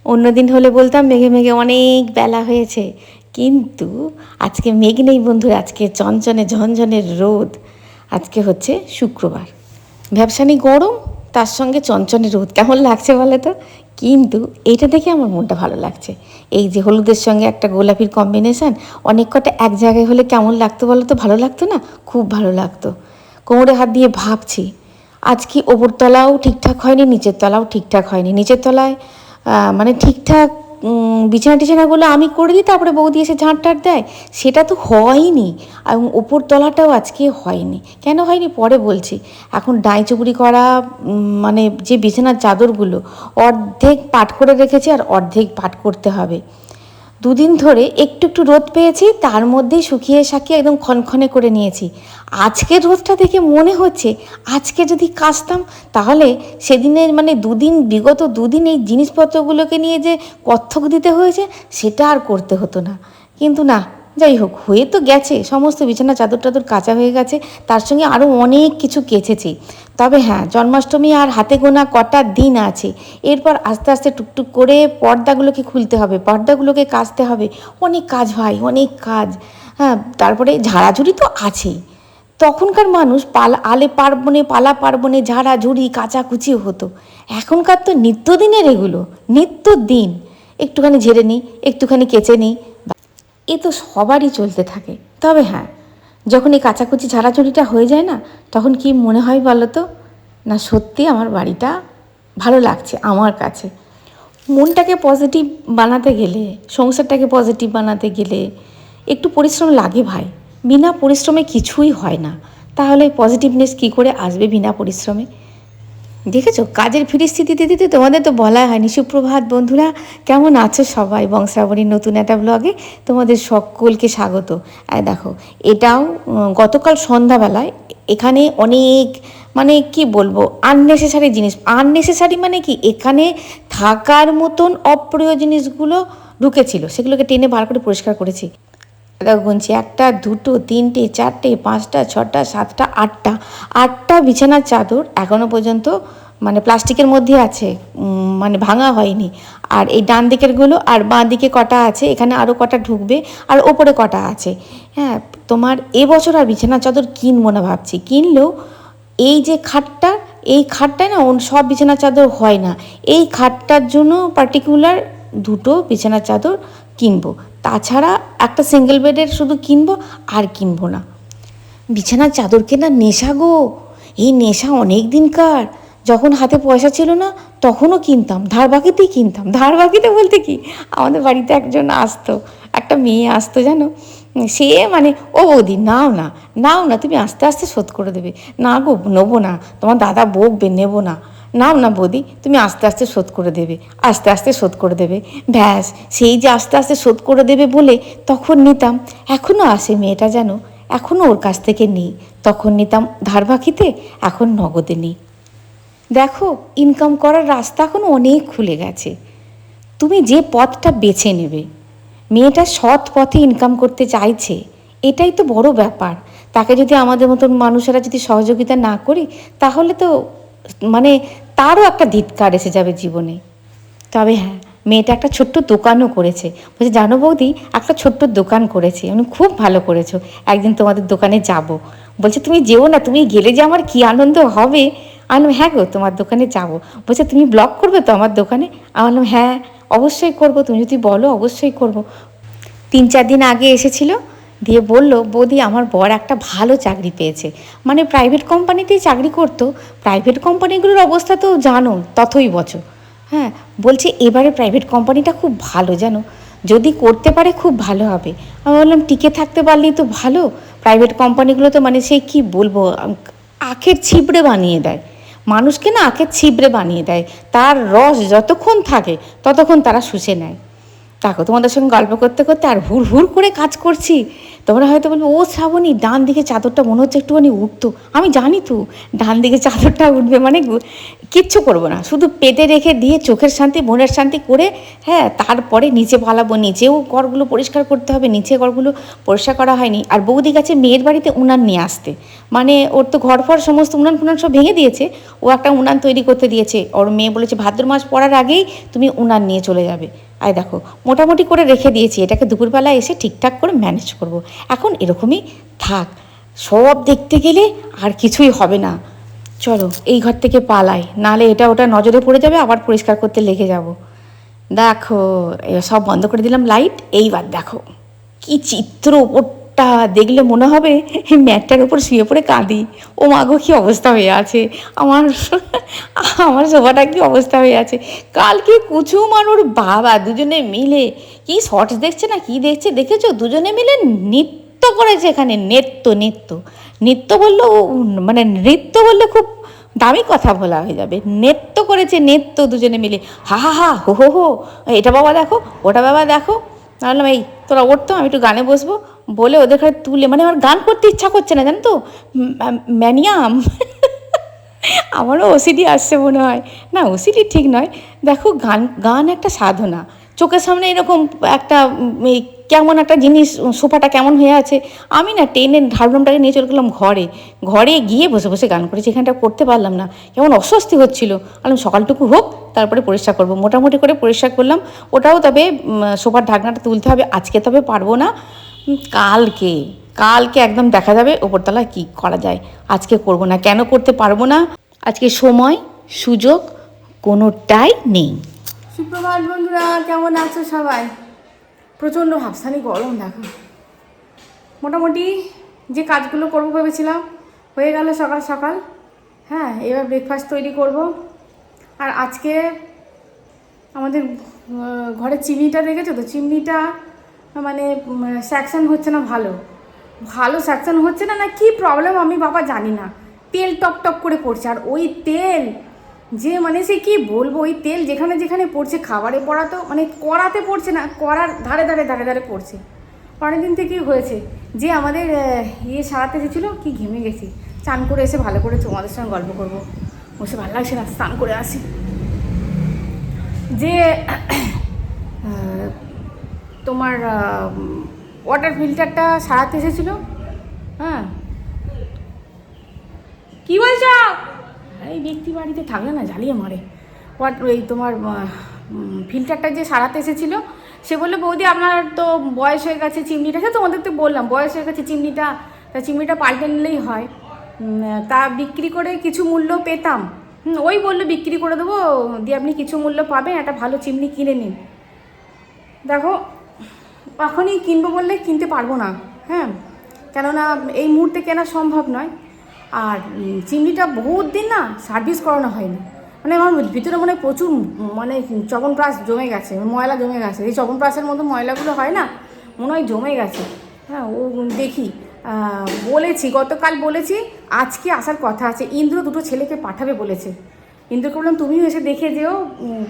অন্যদিন হলে বলতাম মেঘে মেঘে অনেক বেলা হয়েছে, কিন্তু আজকে মেঘ নেই বন্ধুরা, আজকে চনচনে ঝনঝনের রোদ। আজকে হচ্ছে শুক্রবার, ভ্যাপসানি গরম, তার সঙ্গে চনচনে রোদ, কেমন লাগছে বলে তো? কিন্তু এইটা দেখে আমার মনটা ভালো লাগছে। এই যে হলুদের সঙ্গে একটা গোলাপির কম্বিনেশান, অনেক কটা এক জায়গায় হলে কেমন লাগতো বলো তো? ভালো লাগতো না? খুব ভালো লাগতো। কোমরে হাত দিয়ে ভাবছি, আজ কি ওপর তলাও ঠিকঠাক হয়নি, নিচের তলাও ঠিকঠাক হয়নি। নিচের তলায় মানে ঠিকঠাক বিছানা টিছানাগুলো আমি করে দিই, তারপরে বৌদি এসে ঝাঁট টাট দেয়, সেটা তো হয়নি। এবং ওপর তলাটাও আজকে হয়নি। কেন হয়নি পরে বলছি। এখন ডাইচুবড়ি করা মানে যে বিছানার চাদরগুলো অর্ধেক পাট করে রেখেছি, আর অর্ধেক পাট করতে হবে। দুদিন ধরে একটু একটু রোদ পেয়েছি, তার মধ্যেই শুকিয়ে শাকিয়ে একদম খনখনে করে নিয়েছি। আজকের রোদটা দেখে মনে হচ্ছে আজকে যদি কাচতাম তাহলে সেদিনের মানে বিগত দুদিন এই জিনিসপত্রগুলোকে নিয়ে যে কত্থক দিতে হয়েছে সেটা আর করতে হতো না। কিন্তু না, যাই হোক, হয়ে তো গেছে, সমস্ত বিছানা চাদর টাদর কাচা হয়ে গেছে, তার সঙ্গে আরও অনেক কিছু কেচেছি। তবে হ্যাঁ, জন্মাষ্টমী আর হাতে গোনা কটা দিন আছে, এরপর আস্তে আস্তে টুকটুক করে পর্দাগুলোকে খুলতে হবে, পর্দাগুলোকে কাচতে হবে। অনেক কাজ ভাই, অনেক কাজ। হ্যাঁ, তারপরে ঝাড়াঝুড়ি তো আছেই। তখনকার মানুষ পালা পার্বণে ঝাড়াঝুড়ি কাচাকুচিও হতো। এখনকার তো নিত্যদিনের এগুলো, নিত্যদিন একটুখানি ঝেড়ে নিই, একটুখানি কেচে নিই, এ তো সবারই চলতে থাকে। তবে হ্যাঁ, যখন এই কাচাকুচি ঝাড়াঝুড়িটা হয়ে যায় না, তখন কি মনে হয় বলো তো? না সত্যি আমার বাড়িটা ভালো লাগছে আমার কাছে। মনটাকে পজিটিভ বানাতে গেলে, সংসারটাকে পজিটিভ বানাতে গেলে একটু পরিশ্রম লাগে ভাই। বিনা পরিশ্রমে কিছুই হয় না। তাহলে পজিটিভনেস কী করে আসবে বিনা পরিশ্রমে? দেখেছো, কাজের ফিরিস্থিতি দিতে দিতে তোমাদের তো বলা হয়নি। সুপ্রভাত বন্ধুরা, কেমন আছো সবাই? বংশাবলীর নতুন একটা ব্লগে তোমাদের সকলকে স্বাগত। দেখো, এটাও গতকাল সন্ধ্যাবেলায় এখানে অনেক মানে কি বলবো, আননেসেসারি জিনিস। আননেসেসারি মানে কি, এখানে থাকার মতন অপ্রিয় জিনিসগুলো ঢুকেছিল, সেগুলোকে টেনে বার করে পরিষ্কার করেছি। দেখো গুনছি, 1টা 2টো 3টে 4টে 5টা 6টা 7টা 8টা বিছানার চাদর এখনও পর্যন্ত মানে প্লাস্টিকের মধ্যে আছে, মানে ভাঙা হয়নি। আর এই ডান দিকেরগুলো আর বাঁ দিকে কটা আছে, এখানে আরও কটা ঢুকবে, আর ওপরে কটা আছে। হ্যাঁ, তোমার এবছর আর বিছানার চাদর কিনবো না ভাবছি। কিনলেও এই যে খাটটা, এই খাটটায় না সব বিছানার চাদর হয় না। এই খাটটার জন্য পার্টিকুলার 2টো বিছানার চাদর কিনবো। তাছাড়া একটা সিঙ্গেল বেডের শুধু কিনবো, আর কিনবো না। বিছানার চাদর কেনার নেশা গো, এই নেশা অনেক দিনকার। যখন হাতে পয়সা ছিল না তখনও কিনতাম, ধার বাকিতেই কিনতাম। ধার বাকিতে বলতে কি, আমাদের বাড়িতে একজন আসতো, একটা মেয়ে আসতো জানো, সে মানে, ও বৌদি নাও না, নাও না, তুমি আস্তে আস্তে শোধ করে দেবে। না গো, নেবো না, তোমার দাদা বকবে, নেবো না। নাও না বৌদি, তুমি আস্তে আস্তে শোধ করে দেবে, আস্তে আস্তে শোধ করে দেবে। ব্যাস, সেই যে আস্তে আস্তে শোধ করে দেবে বলে তখন নিতাম। এখনও আসে মেয়েটা জানো, এখনও ওর কাছ থেকে নিই। তখন নিতাম ধার বাকিতে, এখন নগদে নিই। দেখো, ইনকাম করার রাস্তা এখন অনেক খুলে গেছে। তুমি যে পথটা বেছে নেবে, মেয়েটা সৎ পথে ইনকাম করতে চাইছে, এটাই তো বড় ব্যাপার। তাকে যদি আমাদের মতন মানুষেরা যদি সহযোগিতা না করি, তাহলে তো মানে তারও একটা ধিক্কার এসে যাবে জীবনে। তবে হ্যাঁ, মেয়েটা একটা ছোট্ট দোকানও করেছে। বলছে, জানো বৌদি, একটা ছোট্ট দোকান করেছে, আমি খুব ভালো করেছো, একদিন তোমাদের দোকানে যাব। বলছে, তুমি যেও না, তুমি গেলে যে আমার কী আনন্দ হবে। আমি বললাম, হ্যাঁ গো, তোমার দোকানে যাব। বলছে, তুমি ব্লগ করবে তো আমার দোকানে? আমি বললাম, হ্যাঁ অবশ্যই করব, তুমি যদি বলো অবশ্যই করব। 3-4 দিন আগে এসেছিলো, দিয়ে বলল, বৌদি আমার বর একটা ভালো চাকরি পেয়েছে। মানে প্রাইভেট কোম্পানিতেই চাকরি করতো। প্রাইভেট কোম্পানিগুলোর অবস্থা তো জানো, তথই বচো। হ্যাঁ, বলছে এবারে প্রাইভেট কোম্পানিটা খুব ভালো জানো, যদি করতে পারে খুব ভালো হবে। আমি বললাম, টিকে থাকতে পারলেই তো ভালো। প্রাইভেট কোম্পানিগুলো তো মানে সেই কী বলবো, আখের ছিবড়ে বানিয়ে দেয় মানুষকে, না আখের ছিবড়ে বানিয়ে দেয়। তার রস যতক্ষণ থাকে ততক্ষণ তারা শুষে নেয়। দেখো, তোমাদের সঙ্গে গল্প করতে করতে আর হুড় হুড় করে কাজ করছি, তোমরা হয়তো বলবে, ও শ্রাবণী ডান দিকে চাদরটা মনে হচ্ছে একটুখানি উঠতো। আমি জানি তো ডান দিকে চাদরটা উঠবে, মানে কিচ্ছু করবো না, শুধু পেতে রেখে দিয়ে চোখের শান্তি মনের শান্তি করে, হ্যাঁ, তারপরে নিচে পালাবো। নিচেও ঘরগুলো পরিষ্কার করতে হবে, নিচে ঘরগুলো পরিষ্কার করা হয়নি। আর বৌদি গেছে মেয়ের বাড়িতে উনান নিয়ে আসতে, মানে ওর তো ঘর ফর সমস্ত উনান ফুনান সব ভেঙে দিয়েছে, ও একটা উনান তৈরি করতে দিয়েছে। ওর মেয়ে বলেছে ভাদ্র মাস পড়ার আগেই তুমি উনান নিয়ে চলে যাবে। আর দেখো মোটামুটি করে রেখে দিয়েছি, এটাকে দুপুরবেলা এসে ঠিকঠাক করে ম্যানেজ করব। এখন এরকমই থাক, সব দেখতে গেলে আর কিছুই হবে না। চলো এই ঘর থেকে পালাই, নাহলে এটা ওটা নজরে পড়ে যাবে, আবার পরিষ্কার করতে লেগে যাব। দেখো সব বন্ধ করে দিলাম লাইট। এইবার দেখো কি চিত্র, ওপরটা দেখলে মনে হবে এই ম্যাটটার উপর শুয়ে পড়ে কাঁদি। ও মাগো কী অবস্থা হয়ে আছে আমার, আমার সোফাটা কী অবস্থা হয়ে আছে। কালকে কুচুম আর ওর বাবা দুজনে মিলে কি শর্টস দেখছে না কি দেখছে, দেখেছো? দুজনে মিলে নৃত্য করেছে এখানে, নৃত্য নৃত্য নৃত্য বললেও, মানে নৃত্য বললে খুব দামি কথা বলা হয়ে যাবে। নৃত্য করেছে, নৃত্য দুজনে মিলে, হা হা হা হো হো হো, এটা বাবা দেখো ওটা বাবা দেখো। বললাম এই তোরা ওঠতো, আমি একটু গানে বসবো, বলে ওদের ঘরে তুলে, মানে আমার গান করতে ইচ্ছা করছে না, জানো তো, ম্যানিয়াম। আমারও ওসিডি আসছে মনে হয়, না ওসিডি ঠিক নয়। দেখো গান, গান একটা সাধনা, চোখের সামনে এরকম একটা কেমন একটা জিনিস, সোফাটা কেমন হয়ে আছে, আমি না টেনে ঝাড়গ্রামটাকে নিয়ে চলে গেলাম ঘরে। ঘরে গিয়ে বসে বসে গান করেছি, এখানটা করতে পারলাম না, কেমন অস্বস্তি হচ্ছিল। বললাম সকালটুকু হোক তারপরে পরিষ্কার করবো, মোটামুটি করে পরিষ্কার করলাম ওটাও। তবে সোফার ঢাকনাটা তুলতে হবে আজকে, তবে পারবো না, কালকে, কালকে একদম দেখা যাবে ওপরতলায় কী করা যায়। আজকে করব না, কেন করতে পারবো না, আজকে সময় সুযোগ কোনোটাই নেই। সুপ্রভাত বন্ধুরা, কেমন আছো সবাই? প্রচণ্ড হাফসানি গরম দেখো। মোটামুটি যে কাজগুলো করবো ভেবেছিলাম হয়ে গেল সকাল সকাল। হ্যাঁ, এবার ব্রেকফাস্ট তৈরি করব। আর আজকে আমাদের ঘরের চিমনিটা দেখেছো তো, চিমনিটা মানে স্যাকশন হচ্ছে না, ভালো ভালো স্যাকশন হচ্ছে না, না কি প্রবলেম আমি বাবা জানি না, তেল টপ টপ করে পড়ছে। আর ওই তেল যে মানে সে কি বলবো, ওই তেল যেখানে যেখানে পড়ছে, খাবারে পড়া তো মানে কড়াতে পড়ছে না, কড়ার ধারে ধারে ধারে ধারে পড়ছে। অনেকদিন থেকেই হয়েছে যে আমাদের ইয়ে সারাতে এসেছিলো, কি ঘেমে গেছি, চান করে এসে ভালো করে তোমাদের সঙ্গে গল্প করবো, বসে ভালো লাগছে না, স্নান করে আসি। যে তোমার ওয়াটার ফিল্টারটা সারাতে এসেছিলো। হ্যাঁ, কী বলছ? এই ব্যক্তি বাড়িতে থাকলে না জ্বালিয়ে মারে। ওই তোমার ফিল্টারটা যে সারাতে এসেছিলো, সে বললো বৌদি আপনার তো বয়স হয়ে গেছে, চিমনিটা, সে তোমাদের তো বললাম বয়স হয়ে গেছে চিমনিটা, তা চিমনিটা পাল্টে নিলেই হয়, তা বিক্রি করে কিছু মূল্য পেতাম। ওই বললো বিক্রি করে দেবো, দিয়ে আপনি কিছু মূল্য পাবেন, একটা ভালো চিমনি কিনে নিন। দেখো এখনই কিনবো বললে কিনতে পারবো না, হ্যাঁ, কেননা এই মুহূর্তে কেনা সম্ভব নয়। আর চিমনিটা বহুত দিন না সার্ভিস করানো হয়নি, মানে আমার ভিতরে মনে হয় প্রচুর মানে চবনপ্রাশ জমে গেছে, ময়লা জমে গেছে, এই চবনপ্রাশের মতো ময়লাগুলো হয় না, মনে হয় জমে গেছে। হ্যাঁ, ও দেখি, বলেছি গতকাল বলেছি আজকে আসার কথা আছে, ইন্দ্র দুটো ছেলেকে পাঠাবে বলেছে। ইন্দ্রকে বললাম তুমিও এসে দেখে যেও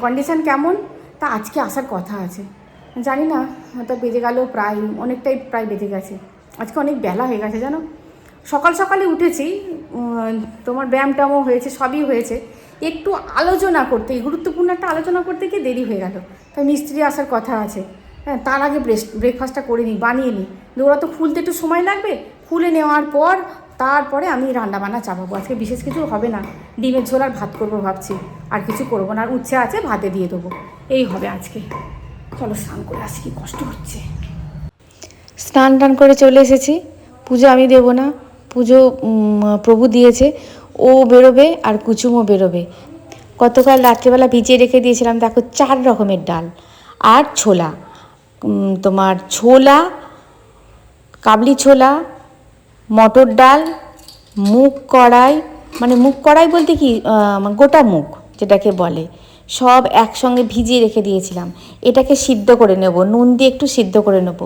কন্ডিশান কেমন, তা আজকে আসার কথা আছে। জানি না, হয়তো বেজে গেল প্রায়, অনেকটাই প্রায় বেজে গেছে, আজকে অনেক বেলা হয়ে গেছে জানো। সকাল সকালে উঠেছি, তোমার ব্যায়াম ট্যায়ামও হয়েছে, সবই হয়েছে, একটু আলোচনা করতে, গুরুত্বপূর্ণ একটা আলোচনা করতে গিয়ে দেরি হয়ে গেল। তাই মিস্ত্রি আসার কথা আছে, হ্যাঁ, তার আগে ব্রেকফাস্টটা করে নিই, বানিয়ে নিই, ওরা তো খুলতে একটু সময় লাগবে, খুলে নেওয়ার পর তারপরে আমি রান্নাবান্না চাপাবো। আজকে বিশেষ কিছু হবে না, ডিমের ঝোল আর ভাত করবো ভাবছি, আর কিছু করবো না, আর উচ্ছে আছে ভাতে দিয়ে দেবো, এই হবে আজকে। চলো স্নান করে আসি, কি কষ্ট হচ্ছে। স্নান টান করে চলে এসেছি, পুজো আমি দেবো না, পুজো প্রভু দিয়েছে, ও বেরোবে আর কুচুমও বেরোবে। গতকাল রাত্রিবেলা ভিজিয়ে রেখে দিয়েছিলাম, দেখো 4 রকমের ডাল আর ছোলা, তোমার ছোলা, কাবলি ছোলা, মটর ডাল, মুগ কড়াই, মানে মুগ কড়াই বলতে কি গোটা মুগ যেটাকে বলে, সব একসঙ্গে ভিজিয়ে রেখে দিয়েছিলাম। এটাকে সিদ্ধ করে নেব, নুন দিয়ে একটু সিদ্ধ করে নেব,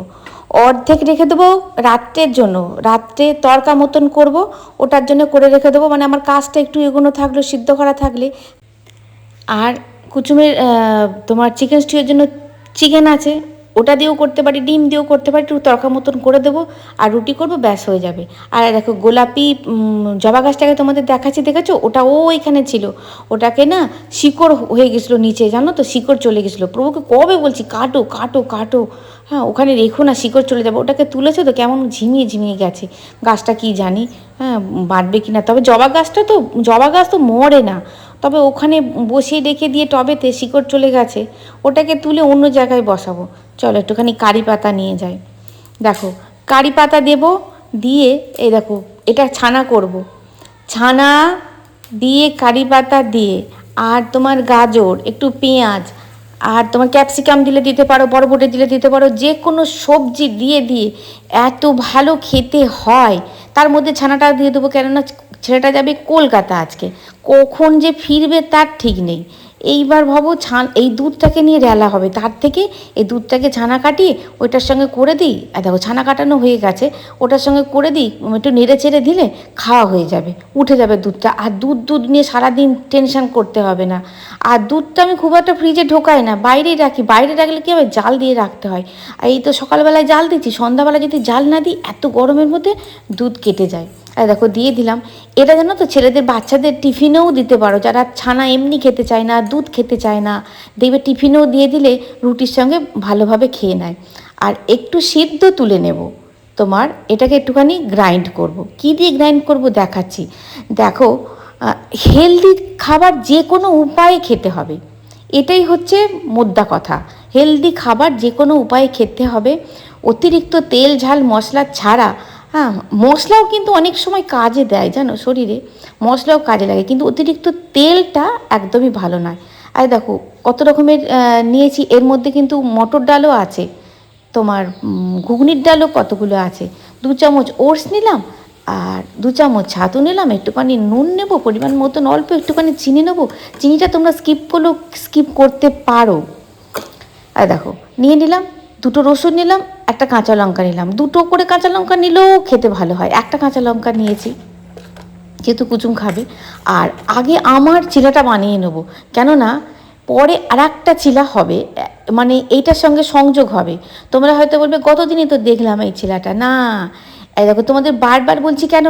অর্ধেক রেখে দেবো রাত্রের জন্য, রাত্রে তরকা মতন করব, ওটার জন্য করে রেখে দেবো, মানে আমার কাজটা একটু এগোনো থাকলো, সিদ্ধ করা থাকলে। আর কুচুমের তোমার চিকেন স্টিউর জন্য চিকেন আছে, ওটা দিয়েও করতে পারি, ডিম দিয়েও করতে পারি, একটু তরকা মতন করে দেবো আর রুটি করবো, ব্যাস হয়ে যাবে। আর দেখো গোলাপি জবা গাছটাকে তোমাদের দেখাচ্ছি, দেখেছো? ওটা এখানে ছিল, ওটাকে না শিকড় হয়ে গেছিলো নিচে, জানো তো, শিকড় চলে গেছিলো। প্রভুকে কবে বলছি কাটো কাটো কাটো, হ্যাঁ ওখানে রেখো না, শিকড় চলে যাবে। ওটাকে তুলেছো তো কেমন ঝিমিয়ে ঝিমিয়ে গেছে গাছটা, কি জানি হ্যাঁ বাঁধবে কি না। তবে জবা গাছ তো মরে না, তবে ওখানে বসিয়ে রেখে দিয়ে টবেতে শিকড় চলে গেছে, ওটাকে তুলে অন্য জায়গায় বসাবো। চলো একটুখানি কারি পাতা নিয়ে যাই। দেখো কারি পাতা দেবো, দিয়ে এই দেখো এটা ছানা করব, ছানা দিয়ে কারি পাতা দিয়ে, আর তোমার গাজর, একটু পেঁয়াজ, আর তোমার ক্যাপসিকাম দিলে দিতে পারো, বরবটি দিলে দিতে পারো, যে কোনো সবজি দিয়ে দিয়ে এত ভালো খেতে হয়। তার মধ্যে ছানাটা দিয়ে দেবো, কেননা ছেলেটা যাবে কলকাতা আজকে, কখন যে ফিরবে তার ঠিক নেই। এইবার ভাবো এই দুধটাকে নিয়ে রেলা হবে, তার থেকে এই দুধটাকে ছানা কাটিয়ে ওইটার সঙ্গে করে দিই। আর দেখো ছানা কাটানো হয়ে গেছে, ওটার সঙ্গে করে দিই, একটু নেড়ে চেড়ে দিলে খাওয়া হয়ে যাবে, উঠে যাবে দুধটা। আর দুধ নিয়ে সারাদিন টেনশন করতে হবে না। আর দুধটা আমি খুব একটা ফ্রিজে ঢোকাই না, বাইরেই রাখি। বাইরে রাখলে কী হবে, জাল দিয়ে রাখতে হয়। আর এই তো সকালবেলায় জাল দিচ্ছি, সন্ধ্যাবেলা যদি জাল না দিই এত গরমের মধ্যে দুধ কেটে যায়। আর দেখো দিয়ে দিলাম। এটা জানো তো ছেলেদের বাচ্চাদের টিফিনেও দিতে পারো, যারা ছানা এমনি খেতে চায় না, দুধ খেতে চায় না, দেখবে টিফিনেও দিয়ে দিলে রুটির সঙ্গে ভালোভাবে খেয়ে নেয়। আর একটু সিদ্ধ তুলে নেব, তোমার এটাকে একটুখানি গ্রাইন্ড করব। কী দিয়ে গ্রাইন্ড করব দেখাচ্ছি। দেখো হেলদি খাবার যে কোনো উপায়ে খেতে হবে, এটাই হচ্ছে মোদ্দা কথা। হেলদি খাবার যে কোনো উপায়ে খেতে হবে, অতিরিক্ত তেল ঝাল মশলা ছাড়া। হ্যাঁ মশলাও কিন্তু অনেক সময় কাজে দেয়, জানো, শরীরে মশলাও কাজে লাগে, কিন্তু অতিরিক্ত তেলটা একদমই ভালো নয়। আর দেখো কত রকমের নিয়েছি, এর মধ্যে কিন্তু মটর ডালও আছে, তোমার ঘুগনির ডালও কতগুলো আছে। 2 চামচ ওটস নিলাম, আর 2 চামচ ছাতু নিলাম, একটুখানি নুন নেব পরিমাণ মতন, অল্প একটুখানি চিনি নেবো। চিনিটা তোমরা স্কিপ করতে পারো। আর দেখো নিয়ে নিলাম 2টো রসুন নিলাম, একটা কাঁচা লঙ্কা নিলাম। 2টো করে কাঁচা লঙ্কা নিলেও খেতে ভালো হয়, একটা কাঁচা লঙ্কা নিয়েছি যেহেতু কুচুম খাবে। আর আগে আমার চিলাটা বানিয়ে নেবো, কেননা পরে আর একটা চিলা হবে, মানে এইটার সঙ্গে সংযোগ হবে। তোমরা হয়তো বলবে গতদিনই তো দেখলাম এই চিলাটা, না এই দেখো তোমাদের বারবার বলছি কেন,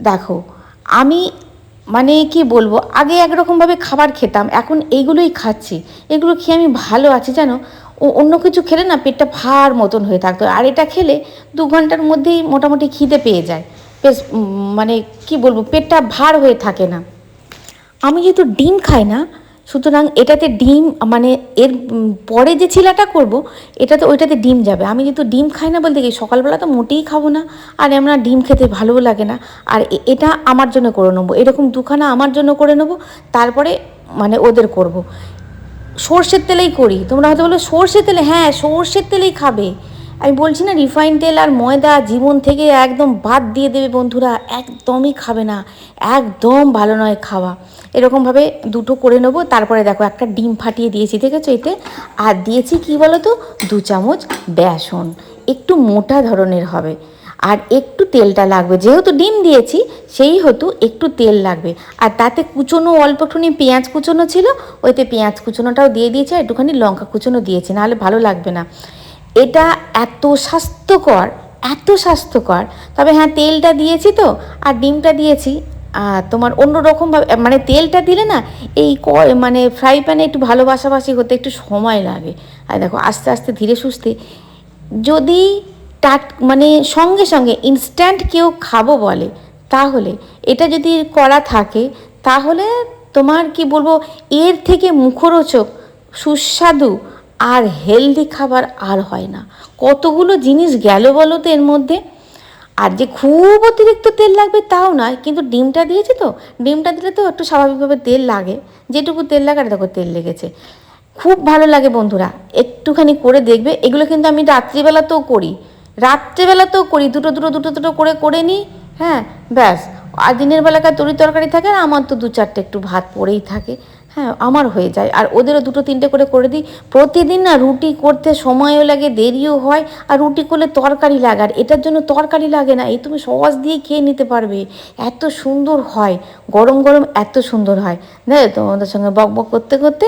দেখো আমি মানে কি বলবো, আগে একরকমভাবে খাবার খেতাম, এখন এইগুলোই খাচ্ছি। এগুলো খেয়ে আমি ভালো আছি, জানো। অন্য কিছু খেলে না পেটটা ভার মতন হয়ে থাকতো, আর এটা খেলে 2 ঘন্টার মধ্যেই মোটামুটি খিদে পেয়ে যায়, বেশ মানে কি বলবো, পেটটা ভার হয়ে থাকে না। আমি যেহেতু ডিম খাই না, সুতরাং এটাতে ডিম মানে এর পরে যে ছিলাটা করব এটাতে ওইটাতে ডিম যাবে। আমি যেহেতু ডিম খাই না বলতে কি, সকালবেলা তো মোটেই খাবো না, আর আমরা ডিম খেতে ভালোও লাগে না। আর এটা আমার জন্য করে নেবো, এরকম 2খানা আমার জন্য করে নেবো, তারপরে মানে ওদের করব। সর্ষের তেলেই করি। তোমরা হয়তো বলো সর্ষের তেলে, হ্যাঁ সর্ষের তেলেই খাবে। আমি বলছি না, রিফাইন তেল আর ময়দা জীবন থেকে একদম বাদ দিয়ে দেবে বন্ধুরা, একদমই খাবে না, একদম ভালো নয় খাওয়া। এরকমভাবে 2টো করে নেবো। তারপরে দেখো একটা ডিম ফাটিয়ে দিয়েছি, দেখেছো এতে। আর দিয়েছি কি বলো তো, 2 চামচ বেসন, একটু মোটা ধরনের হবে। আর একটু তেলটা লাগবে, যেহেতু ডিম দিয়েছি সেই হেতু একটু তেল লাগবে। আর তাতে কুচনো অল্পটুনি পেঁয়াজ কুচনো ছিল, ওইতে পেঁয়াজ কুচনোটাও দিয়ে দিয়েছি, আর একটুখানি লঙ্কা কুচনো দিয়েছি, নাহলে ভালো লাগবে না। এটা এত স্বাস্থ্যকর, এত স্বাস্থ্যকর। তবে হ্যাঁ তেলটা দিয়েছি তো, আর ডিমটা দিয়েছি। তোমার অন্য রকমভাবে মানে তেলটা দিলে না এই মানে ফ্রাই প্যানে একটু ভালোবাসাবাসি হতে একটু সময় লাগে। আর দেখো আস্তে আস্তে ধীরে সুস্থে, যদি মানে সঙ্গে সঙ্গে ইনস্ট্যান্ট কেউ খাবো বলে, তাহলে এটা যদি করা থাকে, তাহলে তোমার কি বলবো, এর থেকে মুখরোচক, সুস্বাদু আর হেলদি খাবার আর হয় না। কতগুলো জিনিস গেল বলো তো এর মধ্যে। আর যে খুব অতিরিক্ত তেল লাগবে তাও নয়, কিন্তু ডিমটা দিয়েছি তো, ডিমটা দিলে তো একটু স্বাভাবিকভাবে তেল লাগে, যেটুকু তেল লাগে, আর দেখো তেল লেগেছে। খুব ভালো লাগে বন্ধুরা, একটুখানি করে দেখবে। এগুলো কিন্তু আমি রাত্রিবেলাতেও করি, দুটো করে নিই, হ্যাঁ ব্যাস। আর দিনের বেলাকার তরি তরকারি থাকে, আর আমার তো 2-4টে একটু ভাত পড়েই থাকে, হ্যাঁ আমার হয়ে যায়, আর ওদেরও দুটো তিনটে করে করে দিই। প্রতিদিন না রুটি করতে সময়ও লাগে, দেরিও হয়, আর রুটি করলে তরকারি লাগে, আর এটার জন্য তরকারি লাগে না, এই তুমি সস দিয়ে খেয়ে নিতে পারবে, এত সুন্দর হয়, গরম গরম এত সুন্দর হয়। দেখ তোমাদের সঙ্গে বক বক করতে করতে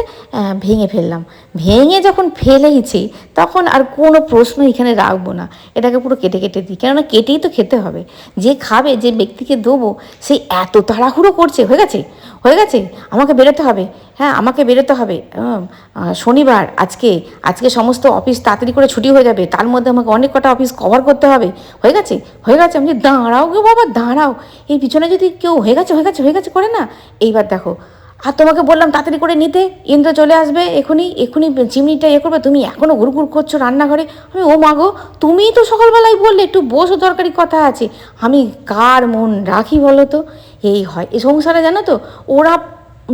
ভেঙে ফেললাম। ভেঙে যখন ফেলেইছি তখন আর কোনো প্রশ্ন এখানে রাখবো না, এটাকে পুরো কেটে কেটে দিই, কেননা কেটেই তো খেতে হবে। যে খাবে, যে ব্যক্তিকে দেবো, সেই এত তাড়াহুড়ো করছে, হয়ে গেছে হয়ে গেছে, আমাকে বেরোতে হবে, হ্যাঁ আমাকে বেরোতে হবে, শনিবার আজকে, আজকে সমস্ত অফিস তাড়াতাড়ি করে ছুটি হয়ে যাবে, তার মধ্যে আমাকে অনেক কটা অফিস কভার করতে হবে, হয়ে গেছে হয়ে গেছে। আমি যে দাঁড়াও গো বাবা দাঁড়াও, এই পিছনে যদি কেউ হয়ে গেছে হয়ে গেছে হয়ে গেছে করে না, এইবার দেখো, আর তোমাকে বললাম তাড়াতাড়ি করে নিতে, ইন্দ্র চলে আসবে এখনই এখনই, চিমনিটা ইয়ে করবে, তুমি এখনও ঘুরঘুর করছো রান্নাঘরে। আমি ও মাগো, তুমিই তো সকালবেলায় বললে একটু বসো, দরকারি কথা আছে। আমি কার মন রাখি বলো তো? এই হয় এই সংসারে, জানো তো, ওরা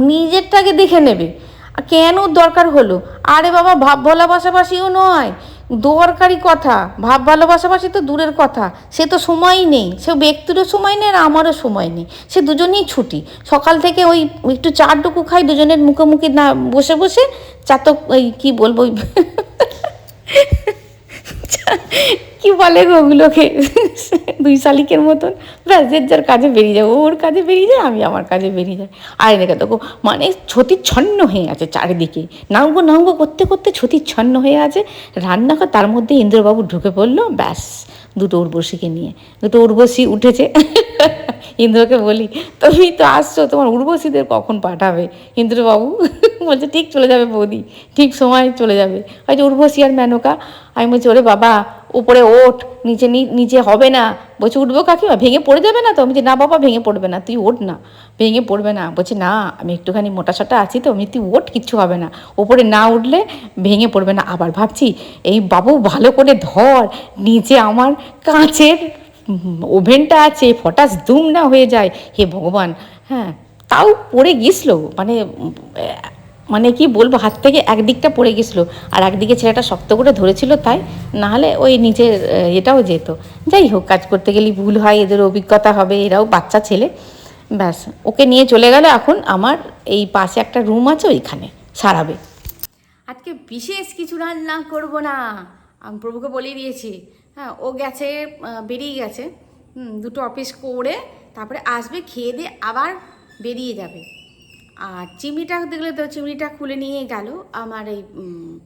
নিজেরটাকে দেখে নেবে, কেন দরকার হলো? আরে বাবা ভাব ভোলা পাশাপাশিও নয়, দরকারি কথা, ভাব ভালোবাসাবাসি তো দূরের কথা, সে তো সময়ই নেই, সে ব্যক্তিরও সময় নেই আর আমারও সময় নেই, সে দুজনেই ছুটি। সকাল থেকে ওই একটু চাটুকু খাই দুজনের মুখোমুখি না বসে বসে, চাতক ওই কী বলবো ওই কি বলে গো ওগুলোকে, দুই শালিকের মতন, ব্যাস যে যার কাজে বেরিয়ে যায়, ওর কাজে বেরিয়ে যায়, আমি আমার কাজে বেরিয়ে যাই। আর দেখো দেখো মানে ছতিচ্ছন্ন হয়ে আছে চারিদিকে, নামগো নামগো করতে করতে ছতিচ্ছন্ন হয়ে আছে রান্নাঘর। তার মধ্যে ইন্দ্রবাবু ঢুকে পড়লো, ব্যাস দুটো উর্বশীকে নিয়ে, দুটো উর্বশী উঠেছে। ইন্দ্রকে বলি, তুমি তো আসছো, তোমার উর্বশীদের কখন পাঠাবে? ইন্দ্রবাবু বলছে ঠিক চলে যাবে বৌদি, ঠিক সময় চলে যাবে, হয়তো উর্বশী আর মেনকা। আমি বলছি ওরে বাবা উপরে ওঠ, নিচে নিচে হবে না। বলছে উঠবো কাকিমা, ভেঙে পড়ে যাবে না তো? আমি বলছি না বাবা ভেঙে পড়বে না, তুই ওঠ না, ভেঙে পড়বে না। বলছে না আমি একটুখানি মোটাসোটা আছি তো, আমি তুই ওঠ, কিচ্ছু হবে না, ওপরে না উঠলে ভেঙে পড়বে না। আবার ভাবছি এই বাবু ভালো করে ধর, নিচে আমার কাঁচের ওভেনটা আছে, ফটাস দুম না হয়ে যায়, হে ভগবান। হ্যাঁ তাও পড়ে গেছিলো, মানে মানে কি বলবো, হাত থেকে একদিকটা পড়ে গেছিলো, আর একদিকে ছেলেটা শক্ত করে ধরেছিল, তাই নাহলে ওই নিচের এটাও যেত। যাই হোক, কাজ করতে গেলেই ভুল হয়, এদের অভিজ্ঞতা হবে, এরাও বাচ্চা ছেলে। ব্যাস ওকে নিয়ে চলে গেল, এখন আমার এই পাশে একটা রুম আছে, ওইখানে সারাবে। আজকে বিশেষ কিছু রান্না করব না, আমি প্রভুকে বলেই দিয়েছি। হ্যাঁ ও গেছে, বেরিয়ে গেছে, দুটো অফিস করে তারপরে আসবে, খেয়ে দিয়ে আবার বেরিয়ে যাবে। আর চিমনিটা দেখলে তো, চিমনিটা খুলে নিয়ে গেল আমার এই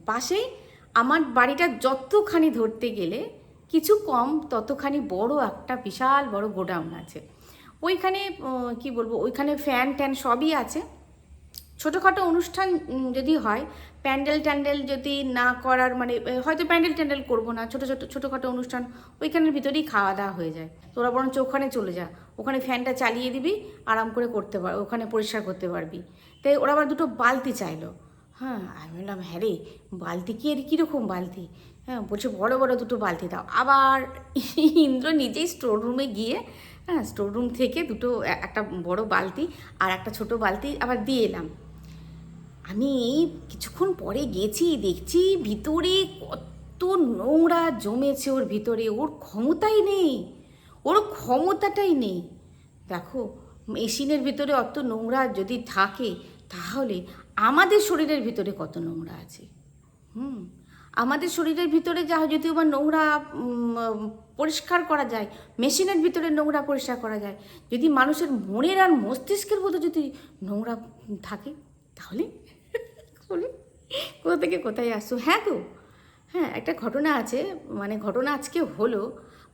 পাশেই। আমার বাড়িটা যতখানি ধরতে গেলে কিছু কম, ততখানি বড় একটা বিশাল বড় গোডাউন আছে। ওইখানে কি বলবো, ওইখানে ফ্যান ট্যান সবই আছে। ছোটোখাটো অনুষ্ঠান যদি হয়, প্যান্ডেল ট্যান্ডেল যদি না করার মানে, হয়তো প্যান্ডেল ট্যান্ডেল করবো না, ছোটোখাটো অনুষ্ঠান ওইখানের ভিতরেই খাওয়া দাওয়া হয়ে যায়। তোরা বরঞ্চ ওখানে চলে যা, ওখানে ফ্যানটা চালিয়ে দিবি, আরাম করে করতে পার, ওখানে পরিষ্কার করতে পারবি। তাই ওরা আবার দুটো বালতি চাইলো। হ্যাঁ আমি বললাম হ্যাঁ রে, বালতি কি এর কীরকম বালতি? হ্যাঁ বলছে বড় বড় দুটো বালতি দাও। আবার ইন্দ্র নিজেই স্টোর রুমে গিয়ে, হ্যাঁ স্টোর রুম থেকে দুটো, একটা বড় বালতি আর একটা ছোট বালতি আবার দিয়ে এলাম। আমি কিছুক্ষণ পরে গেছি, দেখছি ভিতরে কত নোংরা জমেছে ওর ভিতরে, ওর ক্ষমতাই নেই, ওর ক্ষমতাটাই নেই। দেখো মেশিনের ভিতরে অত নোংরা যদি থাকে, তাহলে আমাদের শরীরের ভিতরে কত নোংরা আছে। আমাদের শরীরের ভিতরে যা যদিও বা নোংরা পরিষ্কার করা যায়, মেশিনের ভিতরে নোংরা পরিষ্কার করা যায়, যদি মানুষের মনের আর মস্তিষ্কের মধ্যে যদি নোংরা থাকে, তাহলে বলুন কোথা থেকে কোথায় আসছো? হ্যাঁ গো, হ্যাঁ একটা ঘটনা আছে, মানে ঘটনা আজকে হলো,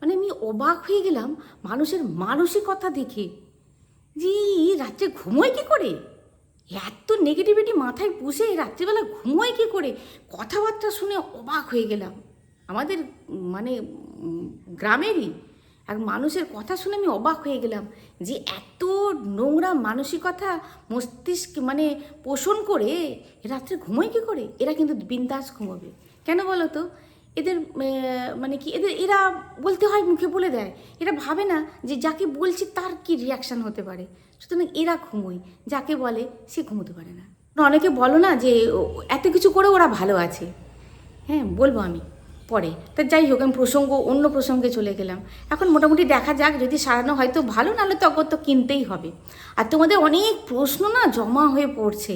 মানে আমি অবাক হয়ে গেলাম মানুষের মানসিকতা দেখে, যে রাত্রে ঘুমোয় কী করে, এত নেগেটিভিটি মাথায় পুষে রাত্রিবেলা ঘুমোয় কী করে, কথাবার্তা শুনে অবাক হয়ে গেলাম। আমাদের মানে গ্রামেরই এক মানুষের কথা শুনে আমি অবাক হয়ে গেলাম, যে এত নোংরা মানসিকতা মস্তিষ্ক মানে পোষণ করে রাত্রে ঘুমোয় কী করে। এরা কিন্তু বিন্দাস ঘুমোবে কেন বলো তো? এদের মানে কি, এরা বলতে হয় মুখে বলে দেয়, এরা ভাবে না যে যাকে বলছি তার কি রিয়াকশান হতে পারে, সুতরাং এরা ঘুমোয়, যাকে বলে সে ঘুমোতে পারে না। অনেকে বলো না যে এত কিছু করে ওরা ভালো আছে, হ্যাঁ বলবো আমি পরে। তা যাই হোক, আমি অন্য প্রসঙ্গে চলে গেলাম। এখন মোটামুটি দেখা যাক, যদি সারানো হয়তো ভালো, নাহলে তখন তো কিনতেই হবে। আর তোমাদের অনেক প্রশ্ন না জমা হয়ে পড়ছে,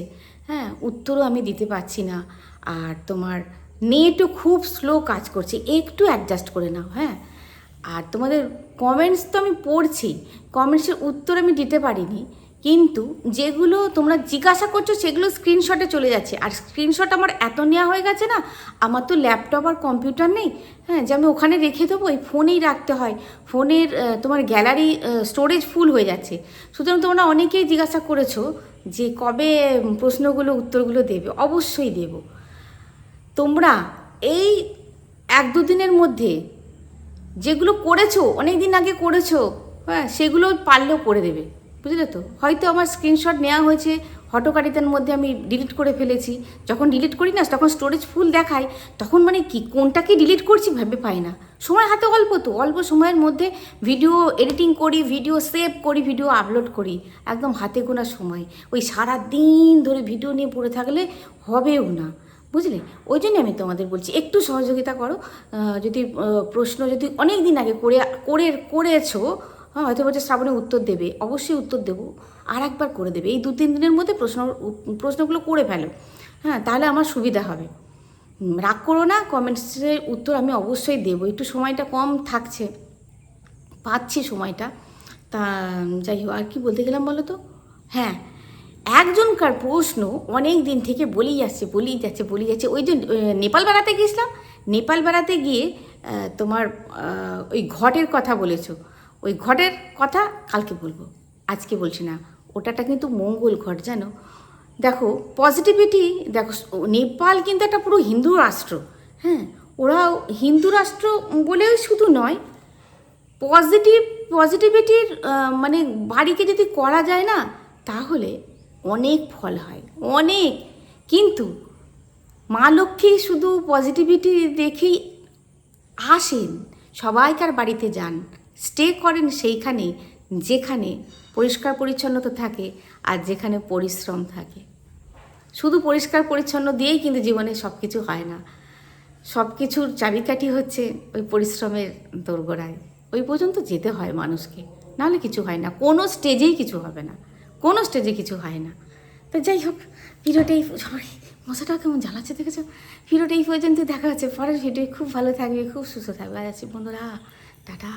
হ্যাঁ, উত্তরও আমি দিতে পারছি না। আর তোমার নেটও খুব স্লো কাজ করছে, একটু অ্যাডজাস্ট করে নাও। হ্যাঁ, আর তোমাদের কমেন্টস তো আমি পড়ছি, কমেন্টসের উত্তর আমি দিতে পারিনি, কিন্তু যেগুলো তোমরা জিজ্ঞাসা করছো সেগুলো স্ক্রিনশটে চলে যাচ্ছে। আর স্ক্রিনশট আমার এত নেওয়া হয়ে গেছে না, আমার তো ল্যাপটপ আর কম্পিউটার নেই, হ্যাঁ, যে আমি ওখানে রেখে দেবো, এই ফোনেই রাখতে হয়। ফোনের তোমার গ্যালারি স্টোরেজ ফুল হয়ে যাচ্ছে। সুতরাং তোমরা অনেকেই জিজ্ঞাসা করেছো যে কবে প্রশ্নগুলো উত্তরগুলো দেবে। অবশ্যই দেব। তোমরা এই 1-2 দিনের মধ্যে যেগুলো করেছো, অনেক দিন আগে করেছো, হ্যাঁ, সেগুলো পারলেও করে দেবে, বুঝলে তো। হয়তো আমার স্ক্রিনশট নেওয়া হয়েছে, হটকারিতার মধ্যে আমি ডিলিট করে ফেলেছি। যখন ডিলিট করি না, তখন স্টোরেজ ফুল দেখায়, তখন মানে কি কোনটাকে ডিলিট করছি ভেবে পাই না। সময় হাতে অল্প, তো অল্প সময়ের মধ্যে ভিডিও এডিটিং করি, ভিডিও সেভ করি, ভিডিও আপলোড করি, একদম হাতে গোনা সময়। ওই সারা দিন ধরে ভিডিও নিয়ে পড়ে থাকলে হবেও না, বুঝলে। ওই জন্য আমি তোমাদের বলছি একটু সহযোগিতা করো। যদি প্রশ্ন যদি অনেক দিন আগে করেছো, হ্যাঁ, হয়তো বলছে শ্রাবণে উত্তর দেবে, অবশ্যই উত্তর দেবো। আর একবার করে দেবে, এই 2-3 দিনের মধ্যে প্রশ্নগুলো করে ফেলো, হ্যাঁ, তাহলে আমার সুবিধা হবে। রাগ করো না, কমেন্টসের উত্তর আমি অবশ্যই দেবো। একটু সময়টা কম থাকছে, পাচ্ছি সময়টা। তা যাই হোক, আর কি বলতে গেলাম বলো তো। হ্যাঁ, একজনকার প্রশ্ন অনেক দিন থেকে বলেই যাচ্ছে। ওই যে নেপাল বেড়াতে গিয়েছিলাম, নেপাল বেড়াতে গিয়ে তোমার ওই ঘটের কথা বলেছো, ওই ঘটের কথা কালকে বলবো, আজকে বলছি না। ওটাটা কিন্তু মঙ্গল ঘট, জানো। দেখো পজিটিভিটি, দেখো নেপাল কিন্তু একটা পুরো হিন্দু রাষ্ট্র। হ্যাঁ, ওরা হিন্দু রাষ্ট্র বলেও শুধু নয়, পজিটিভিটির মানে বাড়িকে যদি করা যায় না, তাহলে অনেক ফল হয়, অনেক। কিন্তু মা লক্ষ্মী শুধু পজিটিভিটি দেখেই আসেন, সবাইকার বাড়িতে যান, স্টে করেন সেইখানে যেখানে পরিষ্কার পরিচ্ছন্নতা থাকে আর যেখানে পরিশ্রম থাকে। শুধু পরিষ্কার পরিচ্ছন্ন দিয়েই কিন্তু জীবনে সব কিছু হয় না। সব কিছুর চাবিকাঠি হচ্ছে ওই পরিশ্রমের দোরগোড়ায়, ওই পর্যন্ত যেতে হয় মানুষকে, নাহলে কিছু হয় না। কোনো স্টেজেই কিছু হবে না, কোনো স্টেজে কিছু হয় না। তো যাই হোক, ভিডিওটাই, সবাই মশাটাও কেমন জ্বালাচ্ছে দেখেছো। ভিডিওটা এই পর্যন্ত দেখা হচ্ছে, পরের ভিডিও খুব ভালো থাকবে, খুব সুস্থ থাকবে। আজ আছি বন্ধুরা, টাটা।